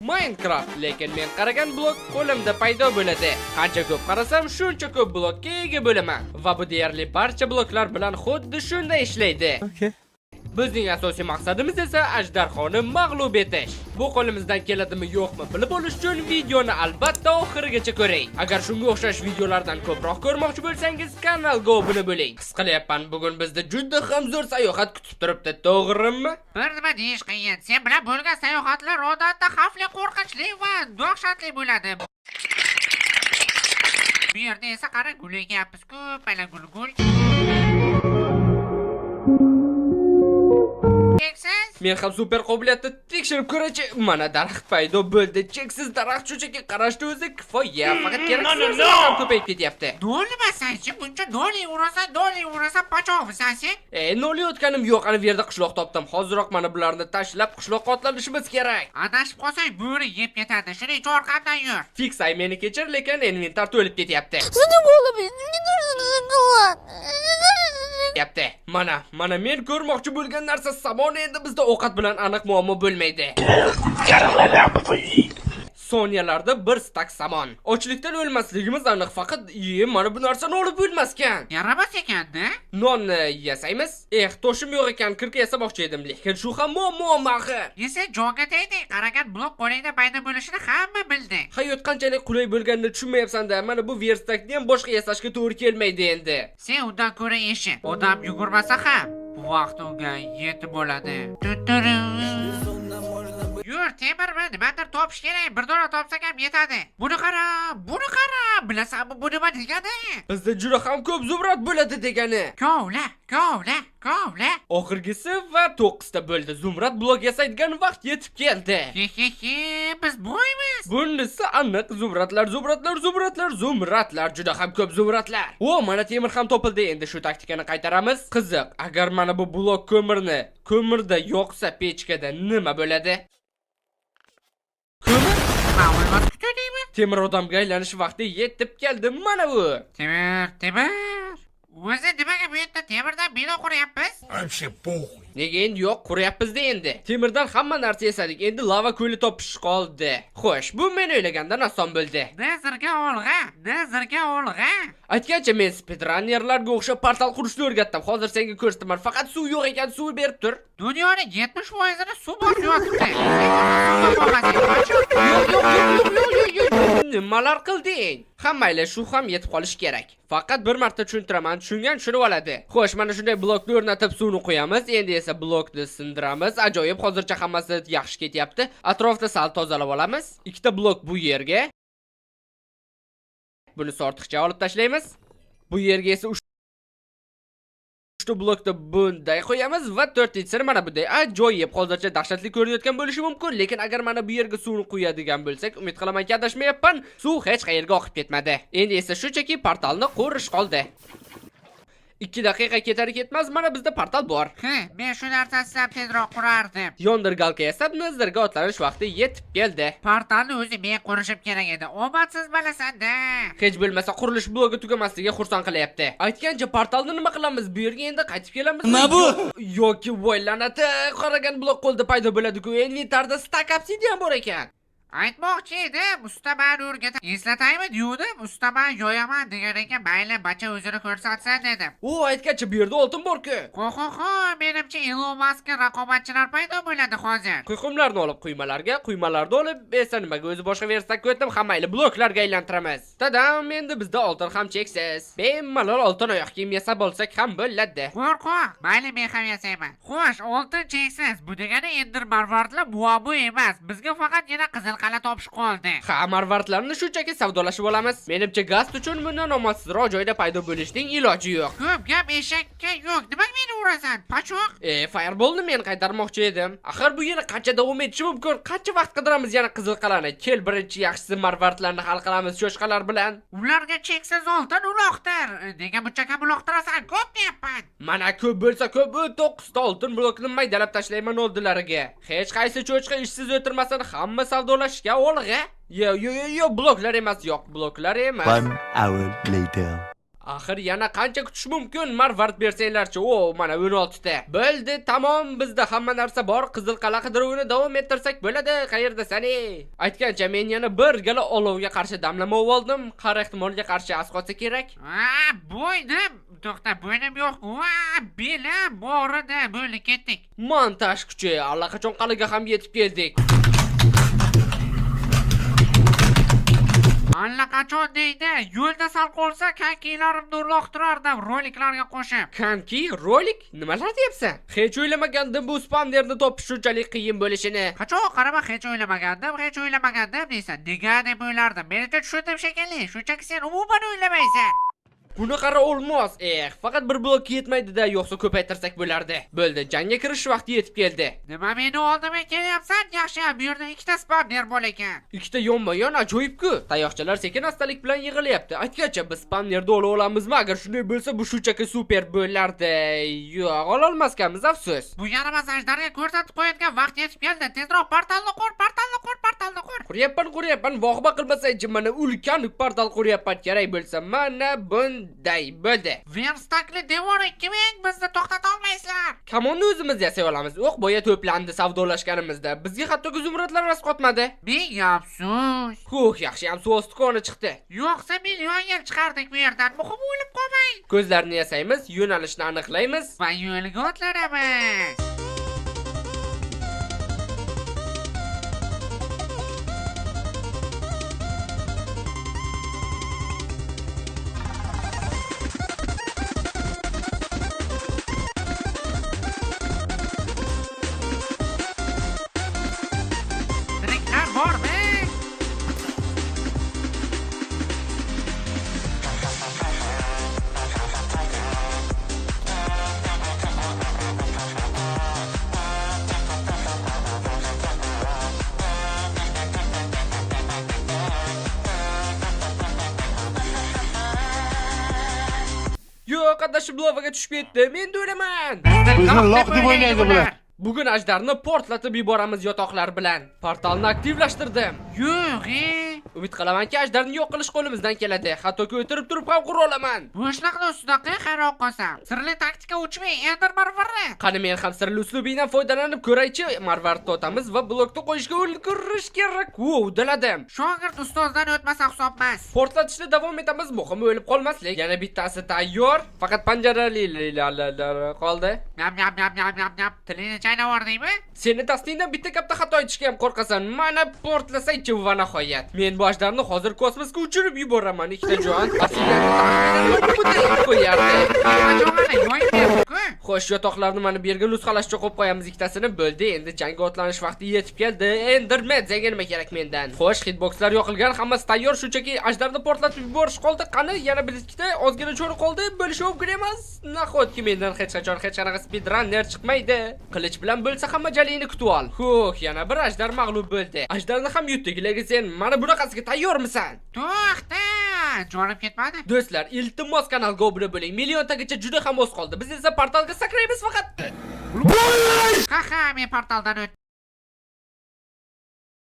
Minecraft, lekin men qaragan blok qo'limda paydo bo'ladi. Qancha ko'p qarasam, shuncha ko'p blokka ega bo'laman va bu deyarli barcha bloklar bilan xuddi shunday ishlaydi. Bizning asosiy maqsadimiz esa ajdarxoni mag'lub etish. Bu qo'limizdan keladimi yo'qmi bilib olish uchun videoni albatta oxirigacha ko'ring. Agar shunga o'xshash videolardan ko'proq ko'rmoqchi bo'lsangiz, kanalga obuna bo'ling. His qilyapman, bugun bizda juda ham zo'r sayohat kutib turibdi, to'g'rimi? Bir nima deyish qiyin. Sen bilan bo'lgan sayohatlar odatda xavfli, qo'rqinchli va dahshatli bo'ladi. Bu yerda esa qara gulayapmiz, ko'payla gul. Men ham super qobiliyatni tekshirib ko'rachi. Mana daraxt paydo bo'ldi. Cheksiz daraxt shunchaki qarashni o'zi kifoya. Faqat keraksiz ham ko'payib ketyapti. Nolimasan-chi, buncha noli urasan, pachoqmisan sen? Nolayotganim yo'q. Ana bu yerda qishloq topdim. Hoziroq mana bularni tashlab qishloqqa otlanishimiz kerak. Adashib qolsang bo'ri yeb ketadi. Shuning uchun orqamdan yur. Fiksay meni kechir, lekin inventar to'lib ketyapti. Mana men ko'rmoqchi bo'lgan narsa samon. Endi bizda ovqat bilan aniq muammo bo'lmaydi. Soniyalarda bir stak samon. Ochlikdan o'lmasligimiz aniq, faqat mana bu narsani olib bo'lmaskan. Yaramas ekan-da. Nonni yasaymiz. Toshim yo'q ekan, kirka yasamoqchi edim, lekin shu ham muammo axir. Yesa jonga tegdi. Qaragan blok qo'lingda paydo bo'lishini hamma bildi. Hayot qanchalik qulay bo'lganini tushunmayapsan-da. Mana bu verstakni ham boshqa yasashga to'g'ri kelmaydi endi. Sen undan ko'ra eshi. Odam yugurmasa ham bu vaqt unga yetib bo'ladi. Yur, temirmi? Nimadir topish kerak. Bir dona topsak ham yetadi. Buni qara. Bilasanmi, bu nima degani? Bizda juda ham ko'p zumrad bo'ladi degani. Kovla. Oxirgisi va 9 ta bo'ldi. Zumrad blok yasaydigan vaqt yetib keldi. Biz boymiz. Bunisi aniq zumradlar, juda ham ko'p zumradlar. Mana temir ham topildi. Endi shu taktikani qaytaramiz. Qiziq, agar mana bu blok ko'mirda yoqsa pechkada nima bo'ladi? Ma'lumot kutadimi? Temir odamga aylanish vaqti yetib keldi. Mana bu. Temir. O'zi nimaga bu yerda temirdan bino quryapmiz? Nega endi yo'q, quryapmiz-da endi. Temirdan hamma narsa yasadik. Endi lava ko'li topish qoldi. Xo'sh, bu men o'ylagandan oson bo'ldi. Nazarga olg'a. Aytgancha men speedrunnerlarga o'xshab portal qurishni o'rgatdim. Hozir senga ko'rsataman. Faqat suv yo'q ekan, suv berib tur. Dunyoning 70%ni suv bosyapti. Nimalar qilding? Hammaylar shu ham yetib qolish kerak. Faqat bir marta tushuntiraman, tushungan tushunib oladi. Xo'sh, mana shunday blokni o'rnatib suvni qo'yamiz. Endi esa blokni sindiramiz. Ajoyib, hozircha hammasi yaxshi ketyapti. Atrofda sal tozalab olamiz. Ikkita blok bu yerga. Buni ortiqcha olib tashlaymiz. Bu yerga esa 3 blokni bunday qo'yamiz va 4-sini mana bunday ajoyib. Hozircha dahshatli ko'rinayotgan bo'lishi mumkin, lekin agar mana bu yerga suvni quyadigan bo'lsak, umid qilamanki adashmayapman, suv hech qayerga oqib ketmadi. Endi esa shunchaki portalni qurish qoldi. 2 daqiqa ketar ketmas mana bizda portal bor. Men shu narsani tezroq qurardim. Yondirgalka yasab nazarga otlanish vaqti yetib keldi. Portalni o'zi men qurishim kerak edi. Omadsiz bo'lasan-da. Hech bo'lmasa qurilish blogi tugamasligi xursand qilyapti. Aytgancha portalni nima qilamiz? Bu yerga endi qaytib kelamiz. Nima bu? Yoki voylanati, qaragan blok qo'lda paydo bo'ladi-ku. Inventarda stack obsidian bor ekan. Aytmoqchi edim, ustamani o'rgatib eslataymi degandim, ustaman yo'yaman degan ekan, mayli bacha o'zini ko'rsatsin dedim. Aytgancha bu yerda oltin bor-ku. Menimcha Elon Muskga raqobatchilar paydo bo'ladi hozir. Quyqumlarni olib quymalarni olib, esa nimaga o'zi boshqa versakka o'tdim, hammayli bloklarga aylantiramiz. Tadam, endi bizda oltin ham cheksiz. Bemalol oltin oyoq kiyim yasab olsak ham bo'ladi. Qo'rq, mayli men ham yasayman. Xo'sh, oltin cheksiz. Bu degani Ender marvardlar muammo emas. Bizga faqat yana qizil qala topish qoldi. Marvardlarni shunchaki savdolashib olamiz. Menimcha gaz uchun bundan omadsizroq joyda paydo bo'lishning iloji yo'q. Ko'p gap eshakka yo'q. Nimaga meni urasan? Pachoq. Fireballni men qaytarmoqchi edim. Axir bu yana qancha davom etishi mumkin? Qancha vaqt qidiramiz yana qizil qalani? Kel, birinchi yaxshisi marvardlarni hal qilamiz cho'chqalar bilan. Ularga cheksiz oltin uloqtir. Nega buncha kam uloqtirasan? Ko'p deyapman. Mana ko'p bo'lsa ko'p, 9 ta oltin blokni maydalab tashlayman oldilariga. Hech qaysi cho'chqa ishsiz o'tirmasin, hamma savdolashga olg'a. Yo, bloklar emas, yo'q, bloklar emas. 1 hour later. Axir yana qancha kutish mumkin? Marvard bersanglarchi. O, mana 16 ta. Bo'ldi, tamom, bizda hamma narsa bor. Qizil qal'a qidiruvini davom ettirsak bo'ladi. Qayerda sani? Aytgancha men yana bir gala olovga qarshi damlama oldim. Qara ehtimolga qarshi asqotsa kerak. Bo'ynim. To'xta, bo'ynim yo'q. Belim borida, bo'ldi ketdik. Montaj kuchi, allaqachon qal'aga ham yetib keldik. Allaqachon deydi, yo'lda sal qolsa kankilarimni uloqtirardim roliklarga qo'shib. Kanki, rolik? Nimalar deyapsan? Hech o'ylamagandim bu spamnerni topish shunchalik qiyin bo'lishini. Qachon qarama hech o'ylamagandim deysan. Nega deb o'ylardim. Menimcha tushundim shekilli. Shunchaki sen umuman o'ylamaysan. Buni qara olmos. Faqat bir blok yetmaydi-da, yo'qsa ko'paytirsak bo'lardi. Bo'ldi, jangga kirish vaqti yetib keldi. Nima meni oldimga kelyapsan? Yaxshi, bu yerda ikkita spamner bor ekan. Ikkita yonma-yon ajoyib-ku. Tayoqchalar sekin-astalik bilan yig'ilyapti. Aytgancha biz spamnerda ola olamizmi? Agar shunday bo'lsa, bu shunchaki super bo'lardi. Yo'q, ola olmaskanmiz, afsus. Bu yaramaz ajdarga ko'rsatib qo'yadigan vaqt yetib keldi. Tezroq portalni qur. Quryapman. Vohba qilmasaychi, mana ulkan portal quryapman. Kerak bo'lsa, mana bunday bo'ldi. Verstakli devor 2000 bizni to'xtata olmaysizlar. Kamonni o'zimiz yasay olamiz. O'q boya to'plandi savdolashganimizda. Bizga hatto zumradlar rasqotmadi. Menga afsus. Yaxshi ham suv osti koni chiqdi. Yo'qsa million yil chiqardik bu yerdan. Muhim o'lib qolmang. Ko'zlarni yasaymiz, yo'nalishni aniqlaymiz va yo'lga otlanamiz. Yo'q, adashib lavaga tushib ketdi. Men o'laman. Bizni loq deb o'ynaydi bular. Bugun ajdarni portlatib yuboramiz yotoqlar bilan. Portalni aktivlashtirdim. Yo'q, Umid qilamanki, ajdarni yo'q qilish qo'limizdan keladi. Hattoki o'tirib turib ham qura olaman. Bo'shliqni ustidaqa hayron qolsam. Sirli taktika uchmay, Ender Marvarni. Qani men ham sirli uslubingdan foydalanib ko'raychi. Marvarni otamiz va blokni qo'yishga ulgurish kerak. Diladim. Shogird ustozdan o'tmasa hisobmas. Portlatishda davom etamiz, muhimi o'lib qolmaslik. Yana bittasi tayyor. Faqat panjaralilar qoldi. Nyam. Tilini chaynavordingmi? Seni dastingdan bitta katta xato aytishga ham qo'rqasan. Mana portlasaychi va nihoyat. Men bu ajdarni hozir kosmosga uchirib yuboraman, ikkitajon. Xo'sh, yotoqlarni mana bu yerga nusxalashcha qo'yib qo'yamiz ikkitasini. Bo'ldi, endi jangga otlanish vaqti yetib keldi. Enderman degan nima kerak mendan? Xo'sh, hitboxlar yoqilgan, hammasi tayyor, shunchaki ajdarni portlatib yuborish qoldi. Qani, yana bir ikkita ozgina cho'ri qoldi. Bo'lishi mumkin emas. Nahotki mendan hech qanaqa speedrunner chiqmaydi. Qilich bilan bo'lsa hamma jalingni kutib ol. Yana bir ajdar mag'lub bo'ldi. Ajdarni ham yutdik, lekin sen mana bunaqasiga tayyormisan? To'xta, jonim ketmadi. Do'stlar, iltimos kanalga obuna bo'ling. Milliontagacha juda ham oz qoldi. Biz esa portalga sakraymiz faqat. Men portaldan o'tdim.